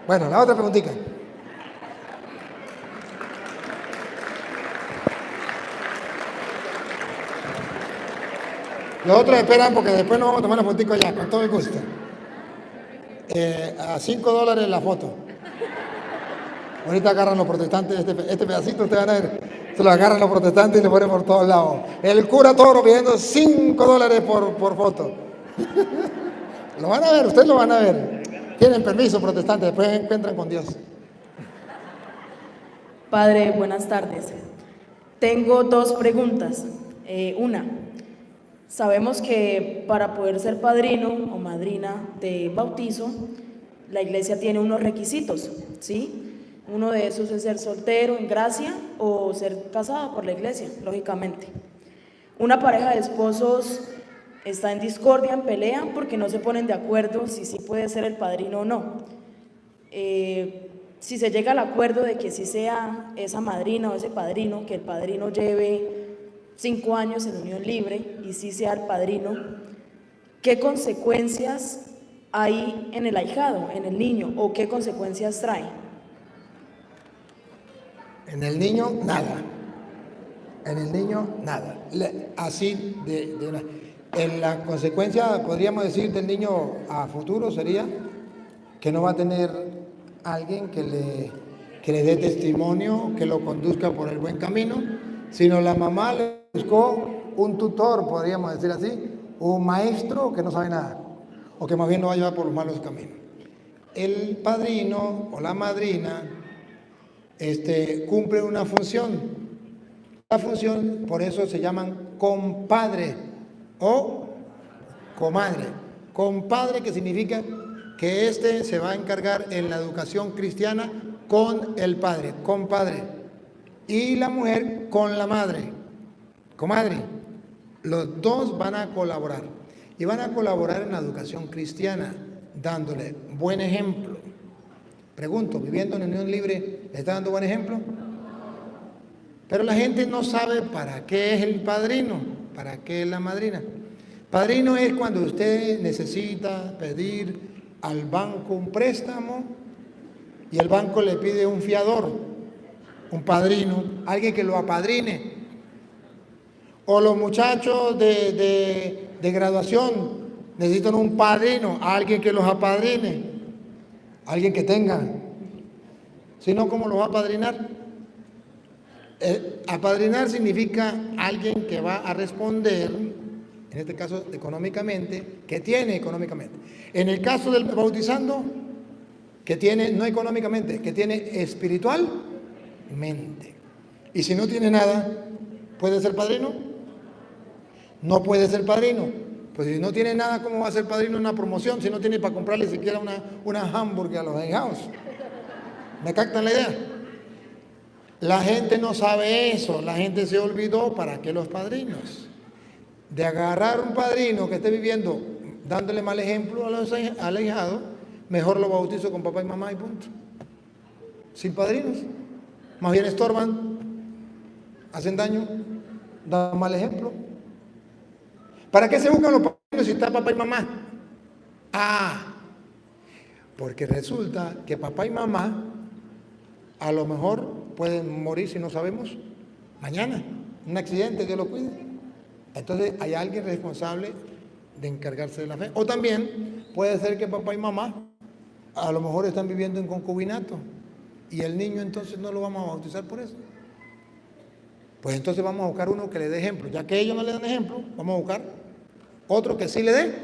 Bueno, la otra preguntita. Los otros esperan porque después nos vamos a tomar la fotico allá, con todo el gusto. A $5 la foto. Ahorita agarran los protestantes este pedacito, ustedes van a ver, se lo agarran los protestantes y lo ponen por todos lados. El cura Toro pidiendo $5 por foto. Lo van a ver, ustedes lo van a ver. Tienen permiso, protestantes, después encuentran con Dios. Padre, buenas tardes. Tengo dos preguntas. Una, sabemos que para poder ser padrino o madrina de bautizo, la iglesia tiene unos requisitos, ¿sí? Uno de esos es ser soltero en gracia o ser casado por la iglesia, lógicamente. Una pareja de esposos está en discordia, en pelea, porque no se ponen de acuerdo si sí puede ser el padrino o no. Si se llega al acuerdo de que sí sea esa madrina o ese padrino, que el padrino lleve 5 años en unión libre y sí sea el padrino, ¿qué consecuencias hay en el ahijado, en el niño, o qué consecuencias trae? En el niño, nada. En el niño, nada. Así en la consecuencia, podríamos decir, del niño a futuro sería que no va a tener alguien que le dé testimonio, que lo conduzca por el buen camino, sino la mamá le buscó un tutor, podríamos decir así, un maestro que no sabe nada, o que más bien lo va a llevar por los malos caminos. El padrino o la madrina cumple una función. La función, por eso se llaman compadre o comadre. Compadre, que significa que se va a encargar en la educación cristiana con el padre, compadre. Y la mujer con la madre, comadre. Los dos van a colaborar. Y van a colaborar en la educación cristiana, dándole buen ejemplo. Pregunto, ¿viviendo en unión libre le está dando buen ejemplo? Pero la gente no sabe para qué es el padrino, para qué es la madrina. Padrino es cuando usted necesita pedir al banco un préstamo y el banco le pide un fiador, un padrino, alguien que lo apadrine. O los muchachos de graduación necesitan un padrino, alguien que los apadrine, alguien que tenga. Si no, ¿cómo los va a apadrinar? Apadrinar significa alguien que va a responder, en este caso económicamente, que tiene económicamente. En el caso del bautizando, que tiene, no económicamente, que tiene espiritualmente. Y si no tiene nada, ¿puede ser padrino? No puede ser padrino. Pues si no tiene nada, ¿cómo va a ser padrino en una promoción? Si no tiene para comprarle siquiera una hamburguesa a los ahijados. ¿Me captan la idea? La gente no sabe eso, la gente se olvidó para qué los padrinos. De agarrar un padrino que esté viviendo dándole mal ejemplo al ahijado, mejor lo bautizo con papá y mamá y punto. Sin padrinos. Más bien estorban, hacen daño, dan mal ejemplo. ¿Para qué se buscan los padrinos si está papá y mamá? Porque resulta que papá y mamá a lo mejor pueden morir, si no sabemos, mañana, un accidente, Dios lo cuide. Entonces hay alguien responsable de encargarse de la fe. O también puede ser que papá y mamá a lo mejor están viviendo en concubinato y el niño entonces no lo vamos a bautizar por eso. Pues entonces vamos a buscar uno que le dé ejemplo. Ya que ellos no le dan ejemplo, vamos a buscar otro que sí le dé.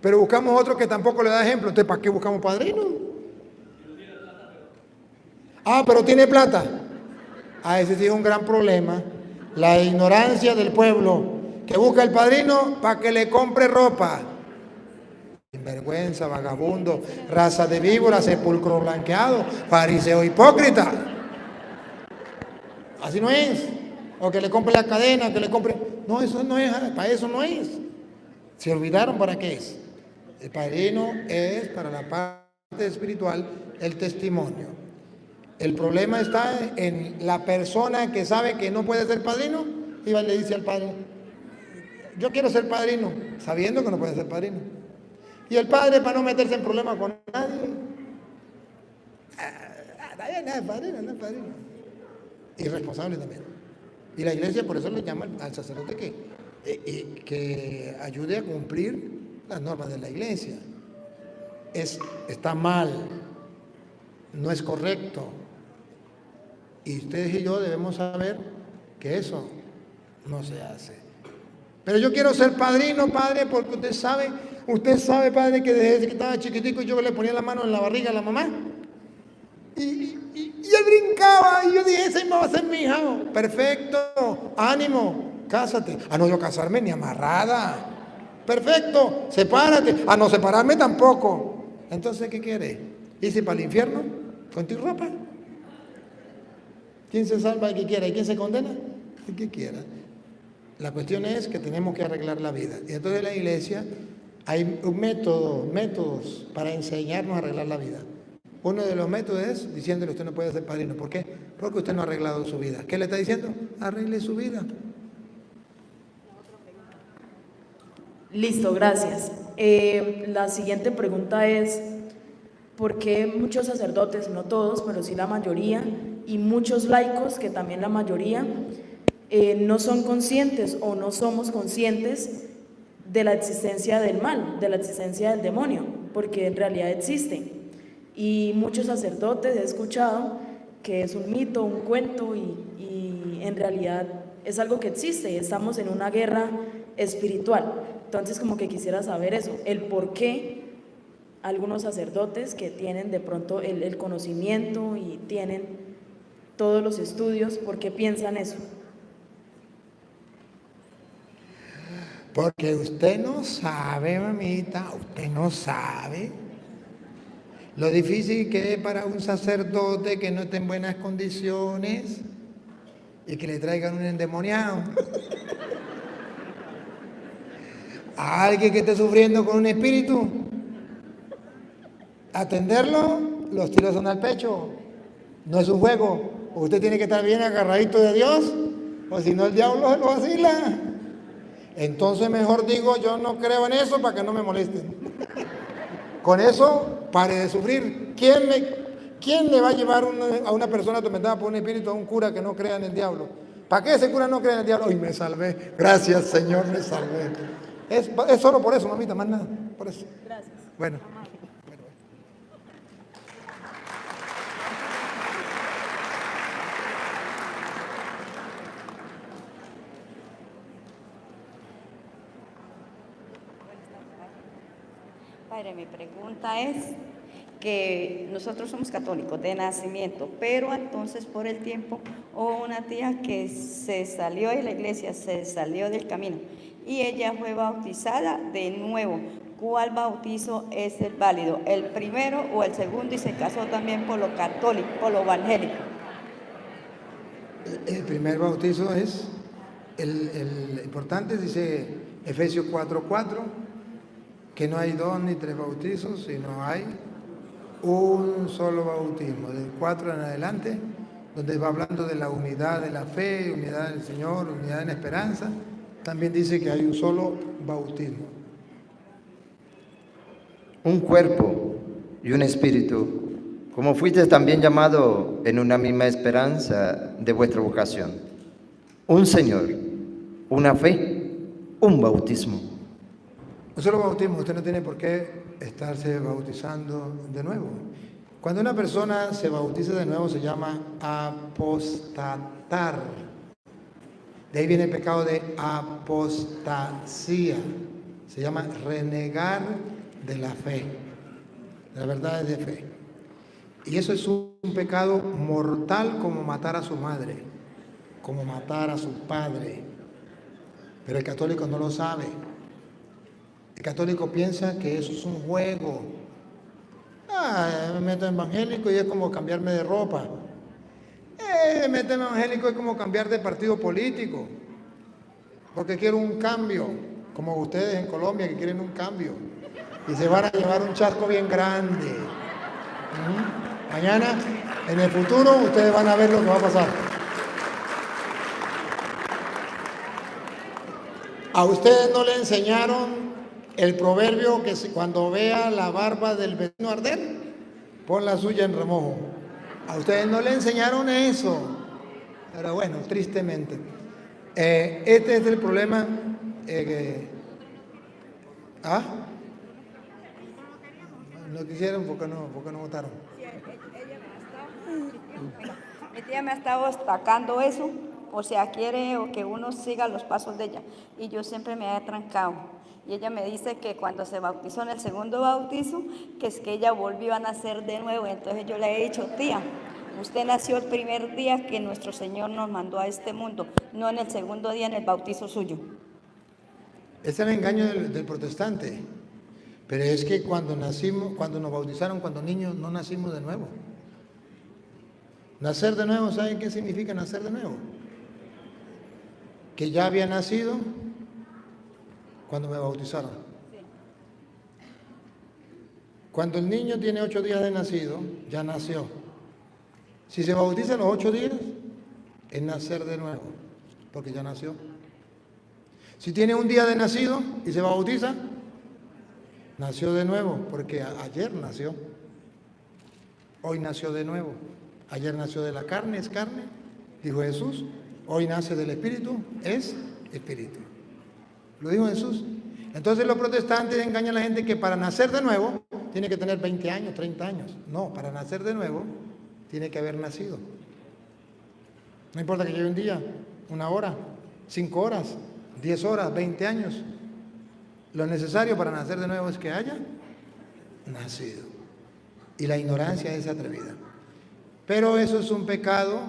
Pero buscamos otro que tampoco le da ejemplo. Entonces, ¿para qué buscamos padrino? Pero tiene plata. Ese sí es un gran problema. La ignorancia del pueblo que busca el padrino para que le compre ropa. Sinvergüenza, vagabundo, raza de víbora, sepulcro blanqueado, fariseo hipócrita. Así no es. O que le compre la cadena, que le compre... No, eso no es, para eso no es. Se olvidaron para qué es. El padrino es para la parte espiritual, el testimonio. El problema está en la persona que sabe que no puede ser padrino y va y le dice al padre, yo quiero ser padrino, sabiendo que no puede ser padrino. Y el padre, para no meterse en problemas con nadie, No es padrino, no es padrino. Irresponsable también. Y la iglesia por eso le llama al sacerdote que ayude a cumplir las normas de la iglesia. Está mal, no es correcto. Y ustedes y yo debemos saber que eso no se hace. Pero yo quiero ser padrino, padre, porque usted sabe, padre, que desde que estaba chiquitico yo le ponía la mano en la barriga a la mamá. Y él brincaba y yo dije, esa va a ser mi hija. Perfecto, ánimo, cásate. No, yo casarme ni amarrada. Perfecto, sepárate. No separarme tampoco. Entonces, ¿qué quiere? ¿Irse para el infierno con tu ropa? ¿Quién se salva el que quiera y quién se condena? El que quiera. La cuestión es que tenemos que arreglar la vida. Y entonces en la iglesia hay métodos para enseñarnos a arreglar la vida. Uno de los métodos es diciéndole usted no puede ser padrino. ¿Por qué? Porque usted no ha arreglado su vida. ¿Qué le está diciendo? Arregle su vida. Listo, gracias. La siguiente pregunta es, ¿por qué muchos sacerdotes, no todos, pero sí la mayoría, y muchos laicos, que también la mayoría, no son conscientes o no somos conscientes de la existencia del mal, de la existencia del demonio? Porque en realidad existe. Y muchos sacerdotes he escuchado que es un mito, un cuento, y en realidad es algo que existe y estamos en una guerra espiritual. Entonces, como que quisiera saber eso, el por qué algunos sacerdotes que tienen de pronto el conocimiento y tienen todos los estudios, ¿por qué piensan eso? Porque usted no sabe, mamita, usted no sabe lo difícil que es para un sacerdote que no esté en buenas condiciones y que le traigan un endemoniado. A alguien que esté sufriendo con un espíritu, atenderlo, los tiros son al pecho. No es un juego. Usted tiene que estar bien agarradito de Dios, o si no el diablo se lo vacila. Entonces mejor digo, yo no creo en eso para que no me molesten. Con eso, pare de sufrir. ¿Quién le va a llevar a una persona atormentada por un espíritu a un cura que no crea en el diablo? ¿Para qué ese cura no cree en el diablo? ¡Ay, me salvé! Gracias, Señor, me salvé. Es solo por eso, mamita, más nada. Por eso. Gracias. Bueno. Padre, mi pregunta es que nosotros somos católicos de nacimiento, pero entonces por el tiempo hubo una tía que se salió de la iglesia, se salió del camino y ella fue bautizada de nuevo. ¿Cuál bautizo es el válido? ¿El primero o el segundo? Y se casó también por lo católico, por lo evangélico. El primer bautizo es el importante, dice Efesios 4:4. Que no hay 2 ni 3 bautizos, sino hay un solo bautismo, del 4 en adelante, donde va hablando de la unidad de la fe, unidad del Señor, unidad en la esperanza. También dice que hay un solo bautismo. Un cuerpo y un espíritu, como fuisteis también llamado en una misma esperanza de vuestra vocación. Un Señor, una fe, un bautismo. Un solo bautismo, usted no tiene por qué estarse bautizando de nuevo. Cuando una persona se bautiza de nuevo se llama apostatar. De ahí viene el pecado de apostasía. Se llama renegar de la fe, de la verdad de fe. Y eso es un pecado mortal como matar a su madre, como matar a su padre. Pero el católico no lo sabe. El católico piensa que eso es un juego. Me meto en evangélico y es como cambiarme de ropa. Me meto en evangélico es como cambiar de partido político. Porque quiero un cambio, como ustedes en Colombia que quieren un cambio. Y se van a llevar un chasco bien grande. Mañana, en el futuro, ustedes van a ver lo que va a pasar. A ustedes no le enseñaron el proverbio que cuando vea la barba del vecino arder, Pon la suya en remojo. A ustedes no le enseñaron eso. Pero bueno, tristemente. Este es el problema. No quisieron porque no votaron. Mi tía me ha estado destacando eso, o sea, quiere que uno siga los pasos de ella. Y yo siempre me he trancado. Y ella me dice que cuando se bautizó en el segundo bautizo, que es que ella volvió a nacer de nuevo. Entonces yo le he dicho, tía, usted nació el primer día que nuestro Señor nos mandó a este mundo, no en el segundo día en el bautizo suyo. Ese es el engaño del protestante. Pero es que cuando nacimos, cuando nos bautizaron, cuando niños, no nacimos de nuevo. Nacer de nuevo, ¿saben qué significa nacer de nuevo? Que ya había nacido cuando me bautizaron. Cuando el niño tiene 8 días de nacido, ya nació. Si se bautiza a los 8 días, es nacer de nuevo, porque ya nació. Si tiene un día de nacido y se bautiza, nació de nuevo, porque ayer nació. Hoy nació de nuevo. Ayer nació de la carne, es carne, dijo Jesús. Hoy nace del Espíritu, es Espíritu. Lo dijo Jesús. Entonces los protestantes engañan a la gente que para nacer de nuevo tiene que tener 20 años, 30 años. No, para nacer de nuevo tiene que haber nacido. No importa que lleve un día, 1 hora, 5 horas, 10 horas, 20 años. Lo necesario para nacer de nuevo es que haya nacido. Y la ignorancia es atrevida. Pero eso es un pecado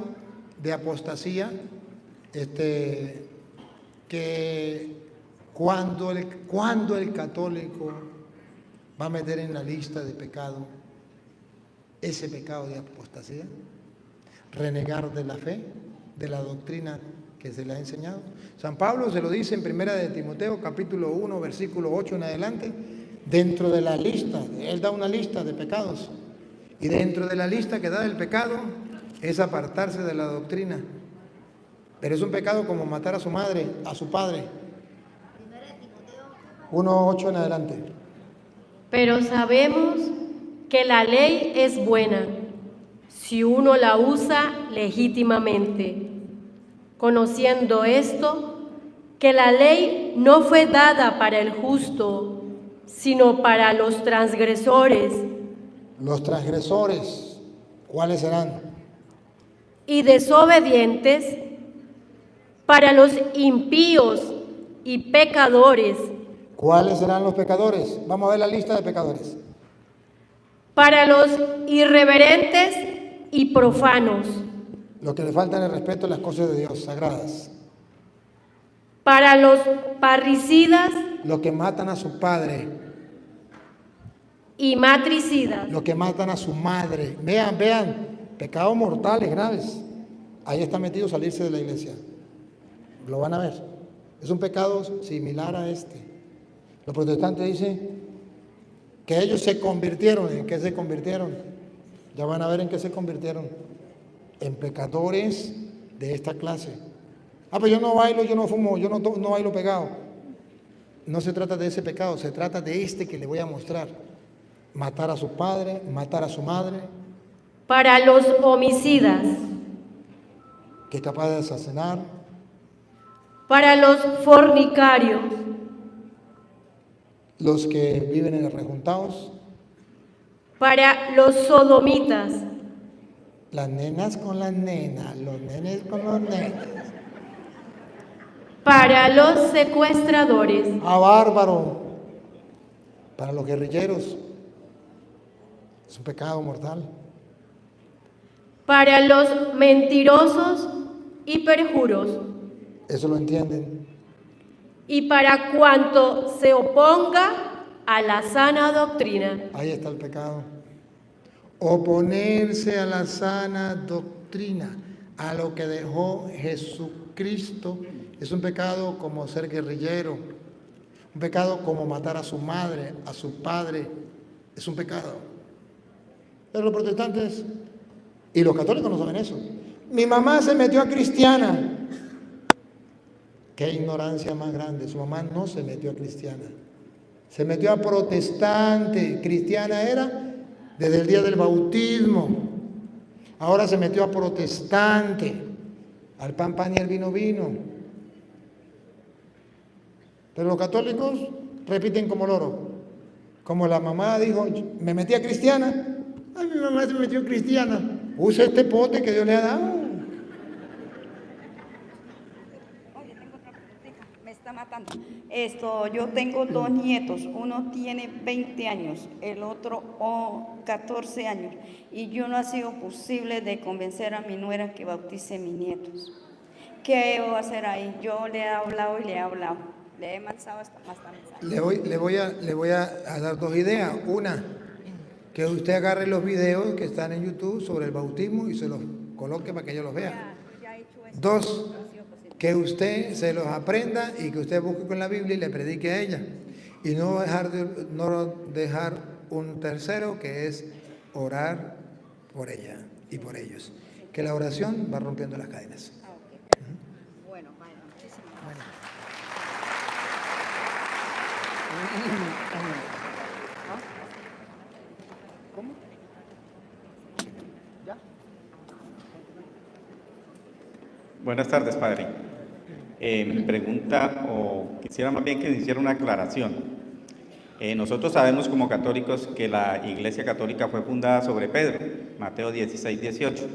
de apostasía, que cuando el católico va a meter en la lista de pecado ese pecado de apostasía, renegar de la fe, de la doctrina que se le ha enseñado. San Pablo se lo dice en 1 de Timoteo, capítulo 1, versículo 8 en adelante, dentro de la lista, él da una lista de pecados, y dentro de la lista que da del pecado es apartarse de la doctrina. Pero es un pecado como matar a su madre, a su padre. 1:8 en adelante. Pero sabemos que la ley es buena si uno la usa legítimamente, conociendo esto, que la ley no fue dada para el justo, sino para los transgresores. Los transgresores, ¿cuáles serán? Y desobedientes, para los impíos y pecadores. ¿Cuáles serán los pecadores? Vamos a ver la lista de pecadores. Para los irreverentes y profanos. Los que le faltan el respeto a las cosas de Dios, sagradas. Para los parricidas. Los que matan a su padre. Y matricidas. Los que matan a su madre. Vean, pecados mortales graves. Ahí está metido salirse de la iglesia. Lo van a ver. Es un pecado similar a este. Los protestantes dicen que ellos se convirtieron. ¿En qué se convirtieron? Ya van a ver en qué se convirtieron. En pecadores de esta clase. Pero yo no bailo, yo no fumo, yo no bailo pegado. No se trata de ese pecado, se trata de este que le voy a mostrar. Matar a su padre, matar a su madre. Para los homicidas. Que es capaz de asesinar. Para los fornicarios. Los que viven en rejuntados. Para los sodomitas. Las nenas con las nenas, los nenes con los nenes. Para los secuestradores. Bárbaro. Para los guerrilleros. Es un pecado mortal. Para los mentirosos y perjuros. Eso lo entienden. Y para cuanto se oponga a la sana doctrina. Ahí está el pecado. Oponerse a la sana doctrina, a lo que dejó Jesucristo, es un pecado como ser guerrillero, un pecado como matar a su madre, a su padre, es un pecado. Pero los protestantes y los católicos no saben eso. Mi mamá se metió a cristiana. Qué ignorancia más grande. Su mamá no se metió a cristiana. Se metió a protestante. Cristiana era desde el día del bautismo. Ahora se metió a protestante, al pan pan y al vino vino. Pero los católicos repiten como loro. Como la mamá dijo, me metí a cristiana. Ay, mi mamá se metió cristiana. Use este pote que Dios le ha dado. Oye, tengo otra preguntita, me está matando. Yo tengo dos nietos, uno tiene 20 años, el otro 14 años, y yo no ha sido posible de convencer a mi nuera que bautice a mis nietos. ¿Qué voy a hacer ahí? Yo le he hablado y le he hablado, le he manzado hasta mensaje. Le voy a dar dos ideas. Una, que usted agarre los videos que están en YouTube sobre el bautismo y se los coloque para que ellos los vean. Ya he hecho eso. Dos, que usted se los aprenda y que usted busque con la Biblia y le predique a ella. Y no dejar un tercero, que es orar por ella y por ellos. Que la oración va rompiendo las cadenas. Bueno, vaya, muchísimas gracias. Bueno. ¿Cómo? ¿Ya? Buenas tardes, padre. Mi pregunta, o quisiera más bien que me hiciera una aclaración. Nosotros sabemos como católicos que la Iglesia Católica fue fundada sobre Pedro, Mateo 16, 18.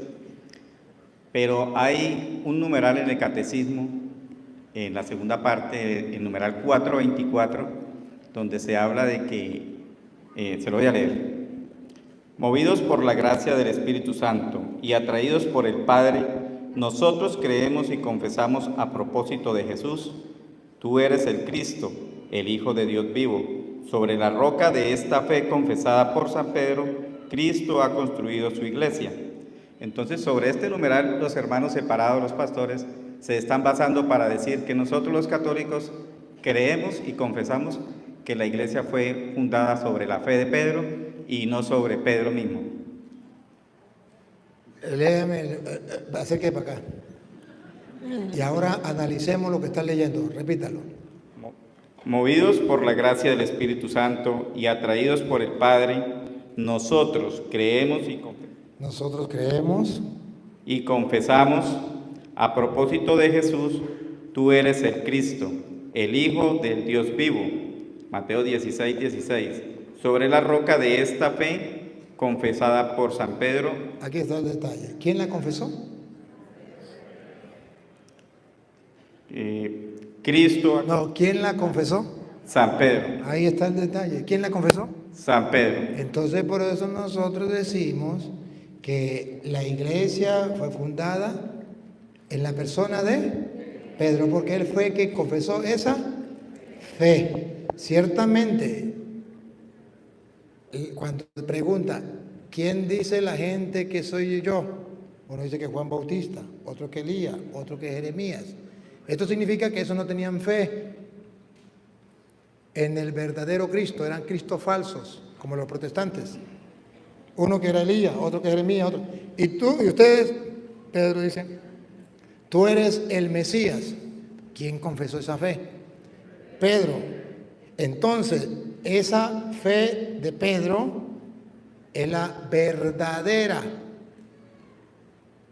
Pero hay un numeral en el Catecismo, en la segunda parte, el numeral 424, donde se habla de que, se lo voy a leer, movidos por la gracia del Espíritu Santo y atraídos por el Padre, nosotros creemos y confesamos a propósito de Jesús, tú eres el Cristo, el Hijo de Dios vivo. Sobre la roca de esta fe confesada por San Pedro, Cristo ha construido su iglesia. Entonces, sobre este numeral, los hermanos separados, los pastores, se están basando para decir que nosotros los católicos creemos y confesamos que la iglesia fue fundada sobre la fe de Pedro y no sobre Pedro mismo. Léame, acérquese para acá. Y ahora analicemos lo que están leyendo. Repítalo. Movidos por la gracia del Espíritu Santo y atraídos por el Padre, nosotros creemos y confesamos a propósito de Jesús, tú eres el Cristo, el Hijo del Dios vivo. Mateo 16, 16. Sobre la roca de esta fe, confesada por San Pedro. Aquí está el detalle. ¿Quién la confesó? Cristo. No, ¿quién la confesó? San Pedro. Ahí está el detalle. ¿Quién la confesó? San Pedro. Entonces, por eso nosotros decimos que la iglesia fue fundada en la persona de Pedro, porque él fue el que confesó esa fe. Ciertamente, cuando te pregunta, ¿quién dice la gente que soy yo? Uno dice que Juan Bautista, otro que Elías, otro que Jeremías. Esto significa que esos no tenían fe en el verdadero Cristo, eran Cristos falsos, como los protestantes. Uno que era Elías, otro que Jeremías, otro. Y ustedes, Pedro dice, tú eres el Mesías. ¿Quién confesó esa fe? Pedro. Entonces, esa fe de Pedro es la verdadera.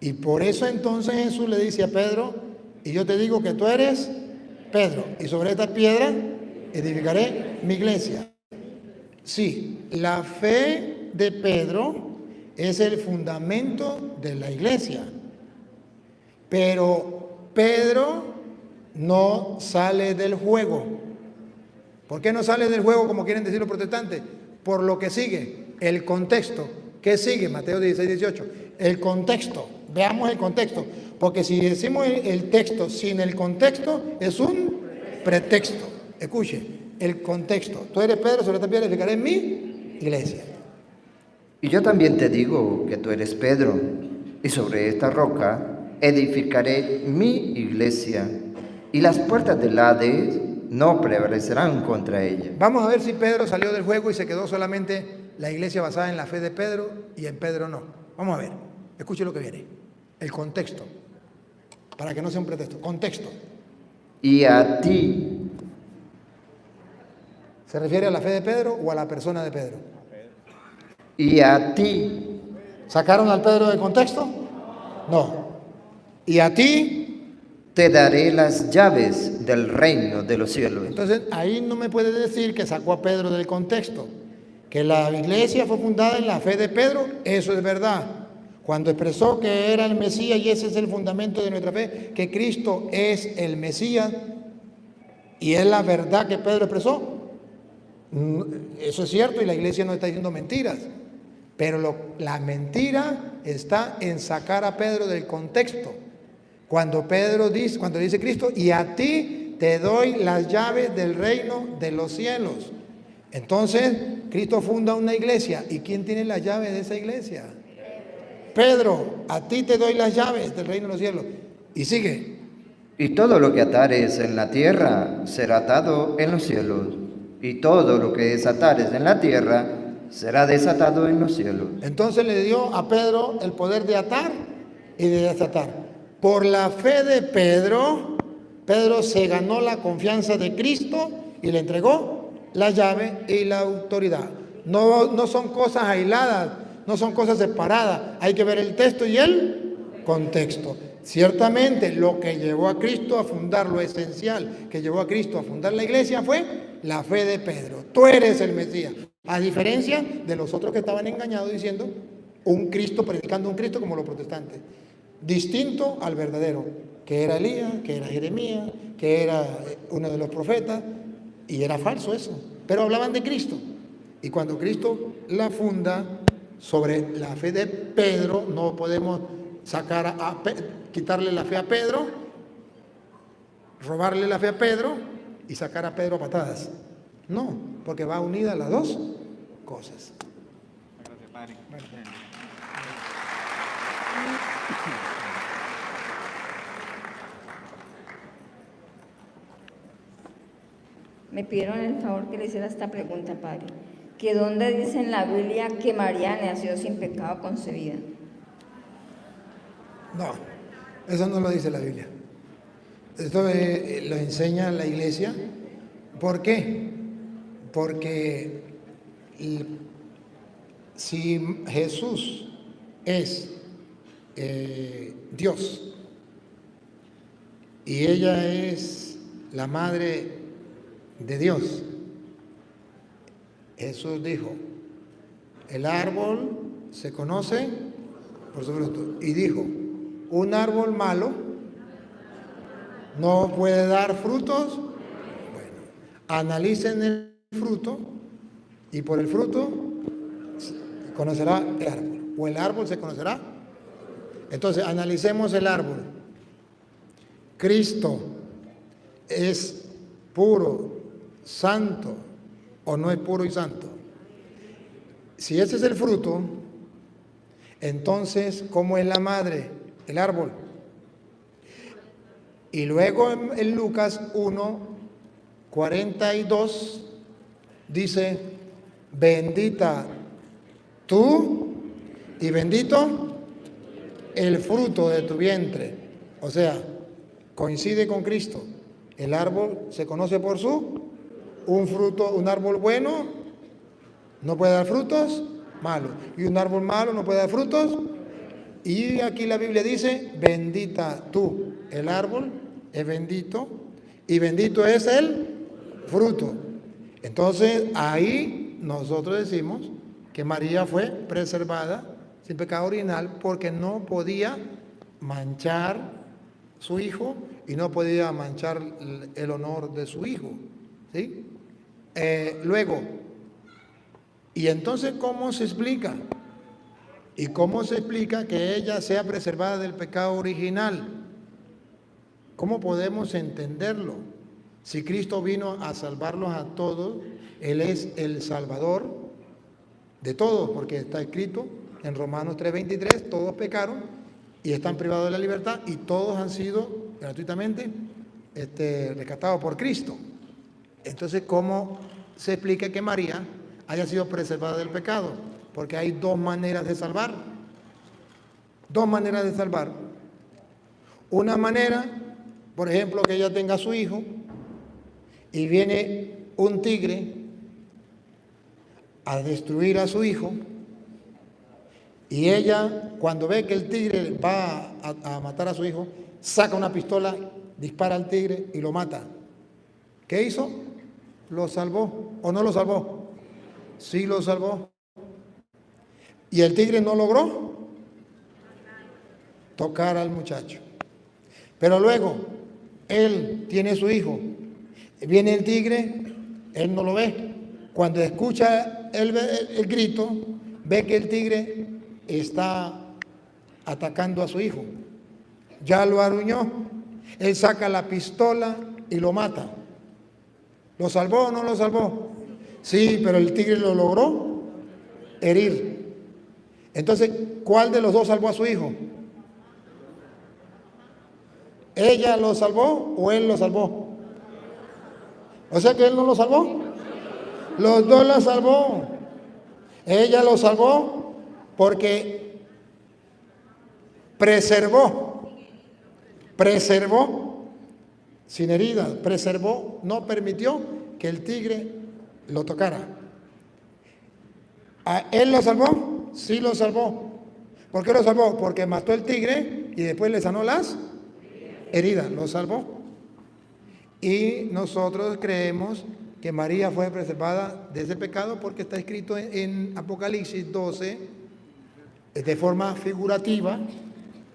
Y por eso entonces Jesús le dice a Pedro, y yo te digo que tú eres Pedro, y sobre esta piedra edificaré mi iglesia. Sí, la fe de Pedro es el fundamento de la iglesia. Pero Pedro no sale del juego. ¿Por qué no sale del juego, como quieren decir los protestantes? Por lo que sigue, el contexto. ¿Qué sigue? Mateo 16, 18. El contexto. Veamos el contexto. Porque si decimos el texto sin el contexto, es un pretexto. Escuche, el contexto. Tú eres Pedro, sobre esta piedra edificaré en mi iglesia. Y yo también te digo que tú eres Pedro, y sobre esta roca edificaré mi iglesia, y las puertas del Hades no prevalecerán contra ella. Vamos a ver si Pedro salió del juego y se quedó solamente la iglesia basada en la fe de Pedro y en Pedro no. Vamos a ver, escuche lo que viene. El contexto, para que no sea un pretexto. Contexto. Y a ti. ¿Se refiere a la fe de Pedro o a la persona de Pedro? y a ti ¿Sacaron al Pedro del contexto? No. Y a ti, te daré las llaves del reino de los cielos. entonces ahí no me puede decir que sacó a Pedro del contexto. Que la iglesia fue fundada en la fe de Pedro, eso es verdad. Cuando expresó que era el Mesías, y ese es el fundamento de nuestra fe, que Cristo es el Mesías, y es la verdad que Pedro expresó, eso es cierto, y la iglesia no está diciendo mentiras. Pero la mentira está en sacar a Pedro del contexto. Cuando dice Cristo, y a ti te doy las llaves del reino de los cielos. Entonces, Cristo funda una iglesia. ¿Y quién tiene las llaves de esa iglesia? Pedro, a ti te doy las llaves del reino de los cielos. Y sigue. Y todo lo que atares en la tierra será atado en los cielos, y todo lo que desatares en la tierra será desatado en los cielos. Entonces le dio a Pedro el poder de atar y de desatar. Por la fe de Pedro, Pedro se ganó la confianza de Cristo y le entregó la llave y la autoridad. No son cosas aisladas, no son cosas separadas. Hay que ver el texto y el contexto. Ciertamente lo que llevó a Cristo a fundar, lo esencial que llevó a Cristo a fundar la iglesia fue la fe de Pedro. Tú eres el Mesías. A diferencia de los otros que estaban engañados diciendo un Cristo, predicando un Cristo como los protestantes. Distinto al verdadero, que era Elías, que era Jeremías, que era uno de los profetas, y era falso eso. Pero hablaban de Cristo. Y cuando Cristo la funda sobre la fe de Pedro, no podemos quitarle la fe a Pedro, robarle la fe a Pedro y sacar a Pedro a patadas. No, porque va unida las dos cosas. Gracias, Padre. Me pidieron el favor que le hiciera esta pregunta, Padre. ¿Que dónde dice en la Biblia que María nació sin pecado concebida? No, eso no lo dice la Biblia. Esto lo enseña la iglesia. ¿Por qué? Porque si Jesús es Dios y ella es la madre de Dios, Jesús dijo, el árbol se conoce por su fruto. Y dijo, un árbol malo no puede dar frutos. Bueno, analicen el fruto y por el fruto conocerá el árbol, o el árbol se conocerá. Entonces, analicemos el árbol. Cristo es puro, santo, o no es puro y santo. Si ese es el fruto, entonces, ¿cómo es la madre? El árbol. Y luego en Lucas 1:42 dice, bendita tú y bendito el fruto de tu vientre. O sea, coincide con Cristo. El árbol se conoce por un árbol bueno no puede dar frutos malos, y un árbol malo no puede dar frutos. Y aquí la Biblia dice, bendita tú, el árbol es bendito y bendito es el fruto. Entonces ahí nosotros decimos que María fue preservada sin pecado original porque no podía manchar su hijo y no podía manchar el honor de su hijo, ¿sí? Luego, ¿y entonces cómo se explica? ¿Y cómo se explica que ella sea preservada del pecado original? ¿Cómo podemos entenderlo? Si Cristo vino a salvarlos a todos, Él es el Salvador de todos, porque está escrito en Romanos 3:23, todos pecaron y están privados de la libertad y todos han sido gratuitamente rescatados por Cristo. Entonces, ¿cómo se explica que María haya sido preservada del pecado? Porque hay dos maneras de salvar. Dos maneras de salvar. Una manera, por ejemplo, que ella tenga a su hijo y viene un tigre a destruir a su hijo Y ella, cuando ve que el tigre va a matar a su hijo, saca una pistola, dispara al tigre y lo mata. ¿Qué hizo? ¿Lo salvó o no lo salvó? Sí lo salvó. Y el tigre no logró tocar al muchacho. Pero luego, él tiene su hijo. Viene el tigre, él no lo ve. Cuando escucha el grito, ve que el tigre está atacando a su hijo. Ya lo aruñó. Él saca la pistola y lo mata. ¿Lo salvó o no lo salvó? Sí, pero el tigre lo logró herir. Entonces, ¿cuál de los dos salvó a su hijo? ¿Ella lo salvó o él lo salvó? O sea que él no lo salvó. Los dos la salvó. Ella lo salvó porque preservó sin heridas, preservó, no permitió que el tigre lo tocara. ¿A él lo salvó? Sí lo salvó. ¿Por qué lo salvó? Porque mató el tigre y después le sanó las heridas, lo salvó. Y nosotros creemos que María fue preservada de ese pecado porque está escrito en Apocalipsis 12, de forma figurativa,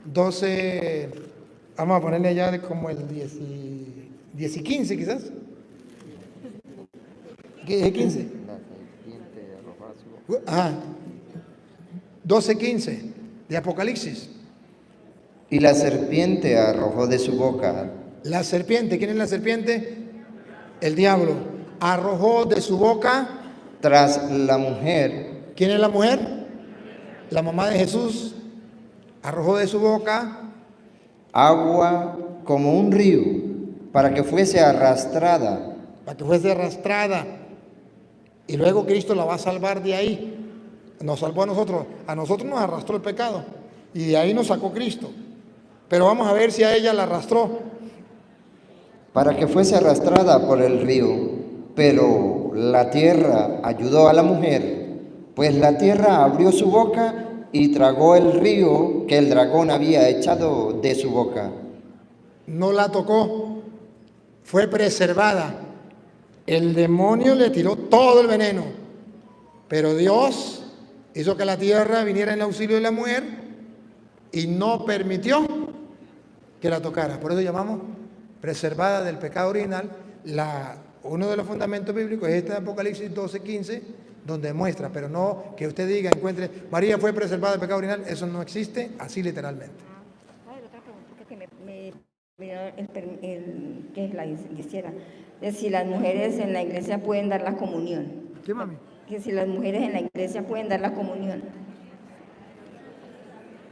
12, vamos a ponerle ya como el 10 y 15 quizás. ¿Qué es 15? 12:15 de Apocalipsis. Y la serpiente arrojó de su boca. La serpiente, ¿quién es la serpiente? El diablo. Arrojó de su boca. Tras la mujer. ¿Quién es la mujer? La mamá de Jesús. Arrojó de su boca Agua como un río, para que fuese arrastrada. Para que fuese arrastrada. Y luego Cristo la va a salvar de ahí. Nos salvó a nosotros. A nosotros nos arrastró el pecado. Y de ahí nos sacó Cristo. Pero vamos a ver si a ella la arrastró. Para que fuese arrastrada por el río. Pero la tierra ayudó a la mujer, pues la tierra abrió su boca y tragó el río que el dragón había echado de su boca. No la tocó, fue preservada. El demonio le tiró todo el veneno, pero Dios hizo que la tierra viniera en auxilio de la mujer y no permitió que la tocara. Por eso llamamos preservada del pecado original. Uno de los fundamentos bíblicos es este Apocalipsis 12:15, donde muestra, pero no que usted diga, encuentre, María fue preservada del pecado original, eso no existe así literalmente. Otra pregunta que que es la quisiera, es si las mujeres en la iglesia pueden dar la comunión. ¿Qué, mami? Que si las mujeres en la iglesia pueden dar la comunión.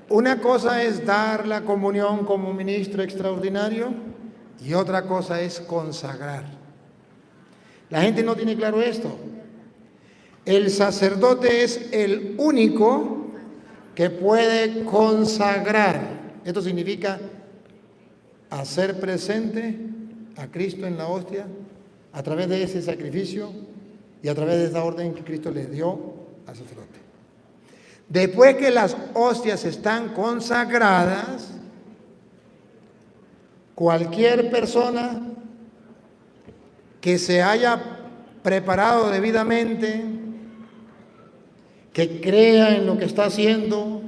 Una cosa es dar la comunión como ministro extraordinario y otra cosa es consagrar. La gente no tiene claro esto. El sacerdote es el único que puede consagrar. Esto significa hacer presente a Cristo en la hostia a través de ese sacrificio y a través de esa orden que Cristo le dio al sacerdote. Después que las hostias están consagradas, cualquier persona que se haya preparado debidamente, que crea en lo que está haciendo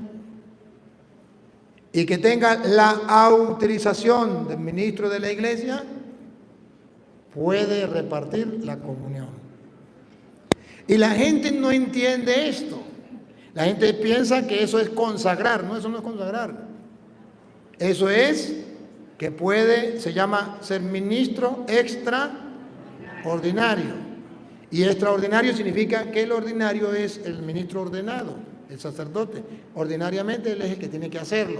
y que tenga la autorización del ministro de la iglesia, puede repartir la comunión. Y la gente no entiende esto. La gente piensa que eso es consagrar. No, eso no es consagrar. Eso es que se llama ser ministro extraordinario. Y extraordinario significa que el ordinario es el ministro ordenado, el sacerdote. Ordinariamente él es el que tiene que hacerlo.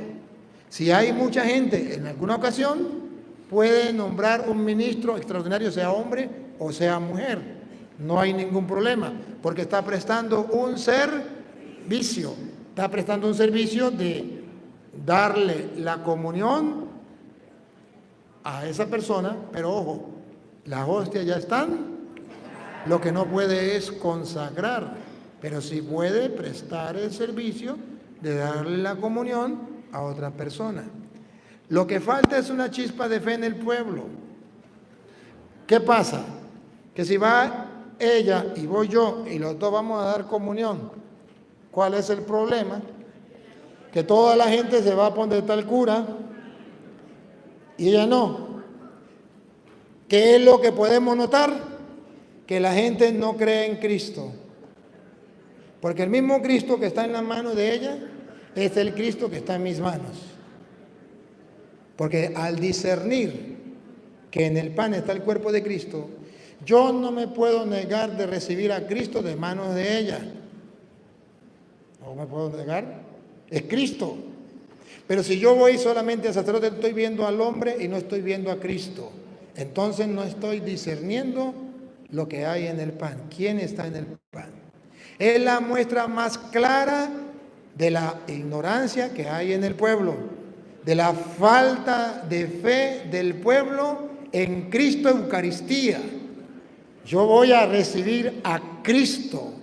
Si hay mucha gente, en alguna ocasión, puede nombrar un ministro extraordinario, sea hombre o sea mujer. No hay ningún problema, porque está prestando un servicio. Está prestando un servicio de darle la comunión a esa persona, pero ojo, las hostias ya están. Lo que no puede es consagrar, pero sí puede prestar el servicio de darle la comunión a otra persona. Lo que falta es una chispa de fe en el pueblo. ¿Qué pasa? Que si va ella y voy yo y los dos vamos a dar comunión, ¿cuál es el problema? Que toda la gente se va a donde está el cura y ella no. ¿Qué es lo que podemos notar? Que la gente no cree en Cristo. Porque el mismo Cristo que está en la mano de ella es el Cristo que está en mis manos. Porque al discernir que en el pan está el cuerpo de Cristo, yo no me puedo negar de recibir a Cristo de manos de ella. No me puedo negar. Es Cristo. Pero si yo voy solamente al sacerdote, estoy viendo al hombre y no estoy viendo a Cristo. Entonces no estoy discerniendo lo que hay en el pan. ¿Quién está en el pan? Es la muestra más clara de la ignorancia que hay en el pueblo, de la falta de fe del pueblo en Cristo Eucaristía. Yo voy a recibir a Cristo.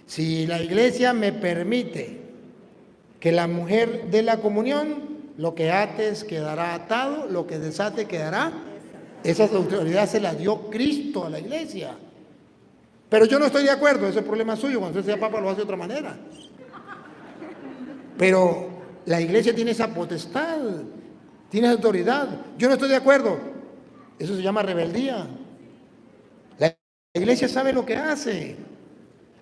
Si la iglesia me permite que la mujer dé la comunión, lo que ates quedará atado, lo que desate quedará. Esa autoridad se la dio Cristo a la iglesia. Pero yo no estoy de acuerdo, ese es el problema suyo, cuando usted sea papa lo hace de otra manera. Pero la iglesia tiene esa potestad, tiene esa autoridad. Yo no estoy de acuerdo, eso se llama rebeldía. La iglesia sabe lo que hace,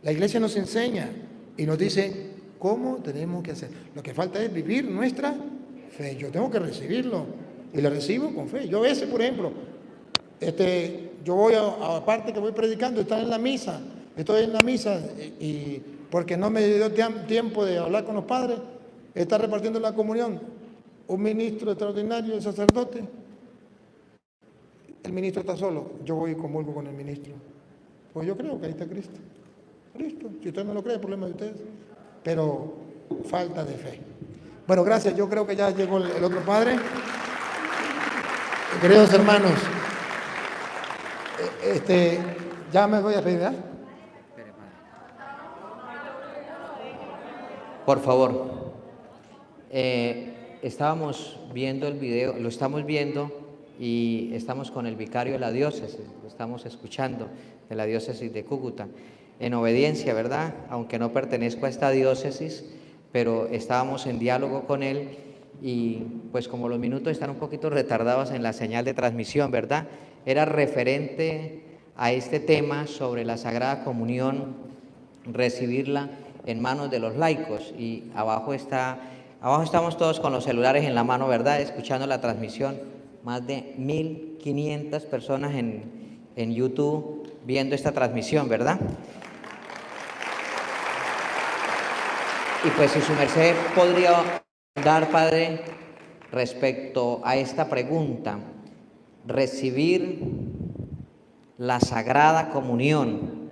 la iglesia nos enseña y nos dice cómo tenemos que hacer. Lo que falta es vivir nuestra fe. Yo tengo que recibirlo y lo recibo con fe. Yo a veces, por ejemplo, yo voy aparte que voy predicando, estoy en la misa y porque no me dio tiempo de hablar con los padres, está repartiendo la comunión un ministro extraordinario, el sacerdote. El ministro está solo, yo voy y comulgo con el ministro, pues yo creo que ahí está Cristo. Listo, si usted no lo cree, el problema de ustedes, pero falta de fe. Bueno, gracias, yo creo que ya llegó el otro padre. Queridos hermanos, ya me voy a pedir, ¿verdad? Por favor, estábamos viendo el video, lo estamos viendo y estamos con el vicario de la diócesis, lo estamos escuchando de la diócesis de Cúcuta, en obediencia, ¿verdad? Aunque no pertenezco a esta diócesis, pero estábamos en diálogo con él y pues como los minutos están un poquito retardados en la señal de transmisión, ¿verdad? Era referente a este tema sobre la Sagrada Comunión, recibirla en manos de los laicos y abajo estamos todos con los celulares en la mano, ¿verdad? Escuchando la transmisión, más de 1.500 personas en YouTube viendo esta transmisión, ¿verdad? Y pues si su merced podría dar, padre, respecto a esta pregunta, recibir la Sagrada Comunión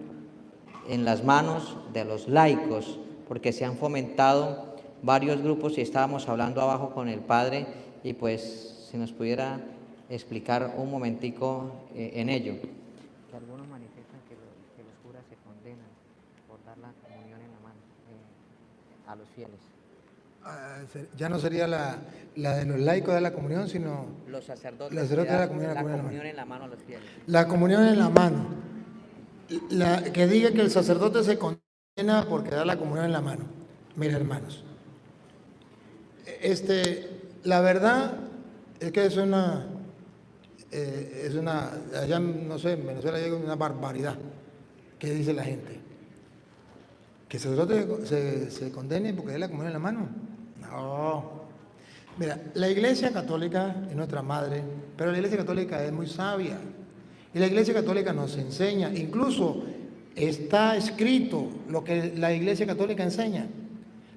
en las manos de los laicos, porque se han fomentado varios grupos y estábamos hablando abajo con el padre y pues si nos pudiera explicar un momentico en ello. Que algunos manifiestan que los curas se condenan por dar la comunión en la mano a los fieles. Ya no sería la de los laicos de la comunión, sino Los sacerdotes de la comunión en la mano a los fieles. La comunión en la mano. Que diga que el sacerdote se condena porque da la comunión en la mano. Mira, hermanos, la verdad es que es una allá no sé, en Venezuela hay una barbaridad que dice la gente. Que el sacerdote se condene porque da la comunión en la mano. No. Mira, la Iglesia Católica es nuestra madre, pero la Iglesia Católica es muy sabia. Y la Iglesia Católica nos enseña, incluso está escrito lo que la Iglesia Católica enseña.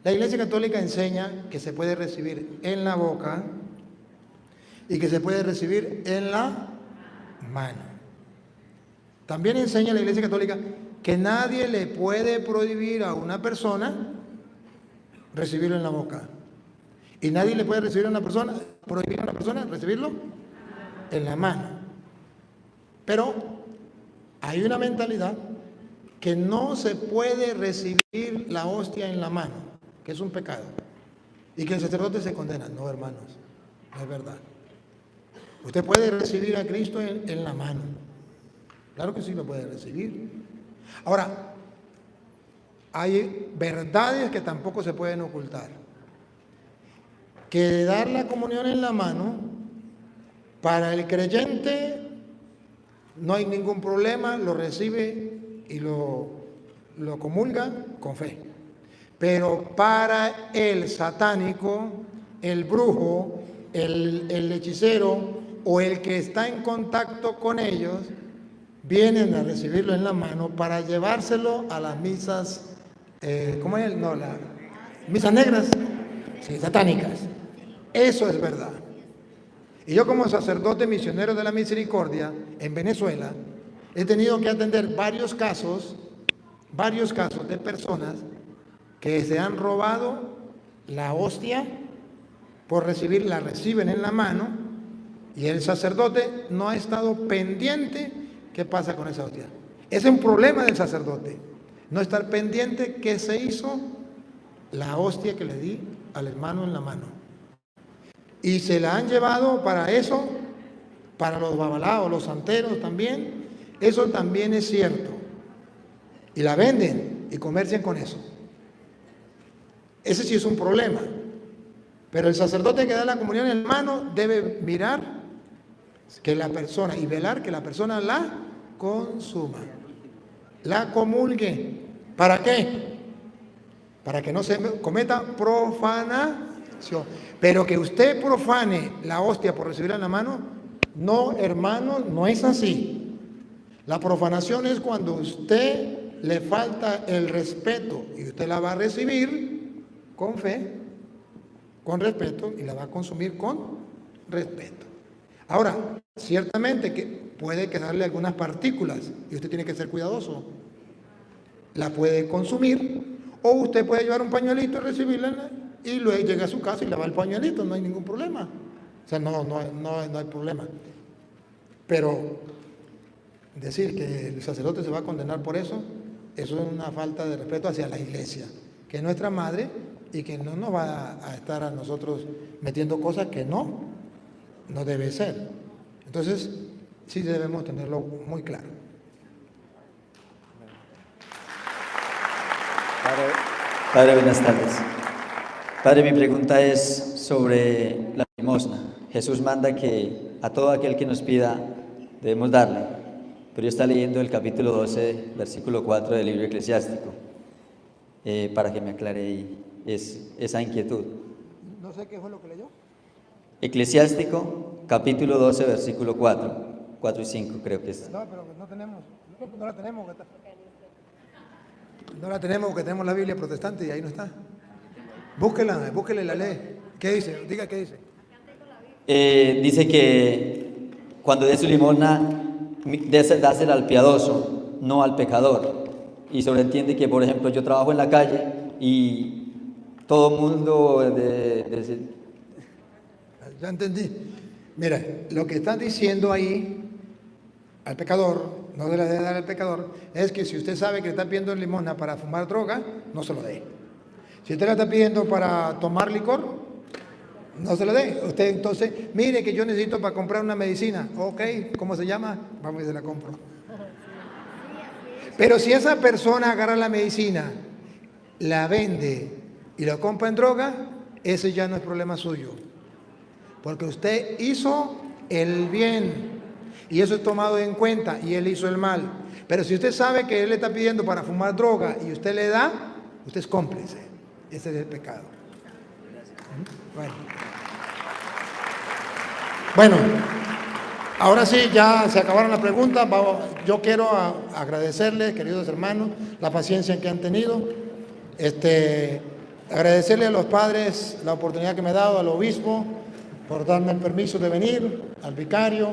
La Iglesia Católica enseña que se puede recibir en la boca y que se puede recibir en la mano. También enseña la Iglesia Católica que nadie le puede prohibir a una persona recibirlo en la boca. Y nadie le puede prohibir a una persona recibirlo en la mano. Pero hay una mentalidad que no se puede recibir la hostia en la mano. que es un pecado y que el sacerdote se condena. No, hermanos, no es verdad. Usted puede recibir a Cristo en la mano. Claro que sí lo puede recibir. Ahora, hay verdades que tampoco se pueden ocultar. Que dar la comunión en la mano, para el creyente no hay ningún problema, lo recibe y lo comulga con fe. Pero para el satánico, el brujo, el hechicero o el que está en contacto con ellos, vienen a recibirlo en la mano para llevárselo a las misas, ¿cómo es? No, las misas negras, sí, satánicas. Eso es verdad. Y yo como sacerdote misionero de la misericordia en Venezuela, he tenido que atender varios casos de personas que se han robado la hostia la reciben en la mano y el sacerdote no ha estado pendiente qué pasa con esa hostia. Es un problema del sacerdote, no estar pendiente qué se hizo la hostia que le di al hermano en la mano. Y se la han llevado para eso, para los babalaos, los santeros también. Eso también es cierto. Y la venden y comercian con eso. Ese sí es un problema. Pero el sacerdote que da la comunión en mano debe mirar que la persona y velar que la persona la consuma, la comulgue. ¿Para qué? Para que no se cometa profanación. Pero que usted profane la hostia por recibirla en la mano, no, hermano, no es así. La profanación es cuando usted le falta el respeto y usted la va a recibir con fe, con respeto, y la va a consumir con respeto. Ahora, ciertamente que puede quedarle algunas partículas y usted tiene que ser cuidadoso. La puede consumir o usted puede llevar un pañuelito y recibirla y luego llega a su casa y lava el pañuelito, no hay ningún problema. O sea, no hay problema. Pero decir que el sacerdote se va a condenar por eso es una falta de respeto hacia la iglesia, que es nuestra madre y que no nos va a estar a nosotros metiendo cosas que no debe ser. Entonces, sí debemos tenerlo muy claro. Padre, buenas tardes. Padre, mi pregunta es sobre la limosna. Jesús manda que a todo aquel que nos pida debemos darle, pero yo está leyendo el capítulo 12, versículo 4 del libro eclesiástico, para que me aclare esa inquietud. No sé qué fue lo que leyó. Eclesiástico, capítulo 12, versículo 4 y 5 creo que es. No, pero no la tenemos. No la tenemos porque tenemos la Biblia protestante y ahí no está. Búsquele la ley. ¿Qué dice? Diga qué dice. Dice que cuando dé su limosna, dásela al piadoso, no al pecador. Y sobreentiende que, por ejemplo, yo trabajo en la calle y todo el mundo... Ya entendí. Mira, lo que están diciendo ahí al pecador, no se le debe dar al pecador, es que si usted sabe que le está pidiendo limosna para fumar droga, no se lo dé. Si usted le está pidiendo para tomar licor, no se lo dé. Usted entonces, mire que yo necesito para comprar una medicina. Ok, ¿cómo se llama? Vamos y se la compro. Pero si esa persona agarra la medicina, la vende y la compra en droga, ese ya no es problema suyo. Porque usted hizo el bien y eso es tomado en cuenta y él hizo el mal. Pero si usted sabe que él le está pidiendo para fumar droga y usted le da, usted es cómplice. Ese es el pecado. Bueno, ahora sí, ya se acabaron las preguntas. Yo quiero agradecerles, queridos hermanos, la paciencia que han tenido. Agradecerle a los padres la oportunidad que me ha dado, al obispo, por darme el permiso de venir, al vicario.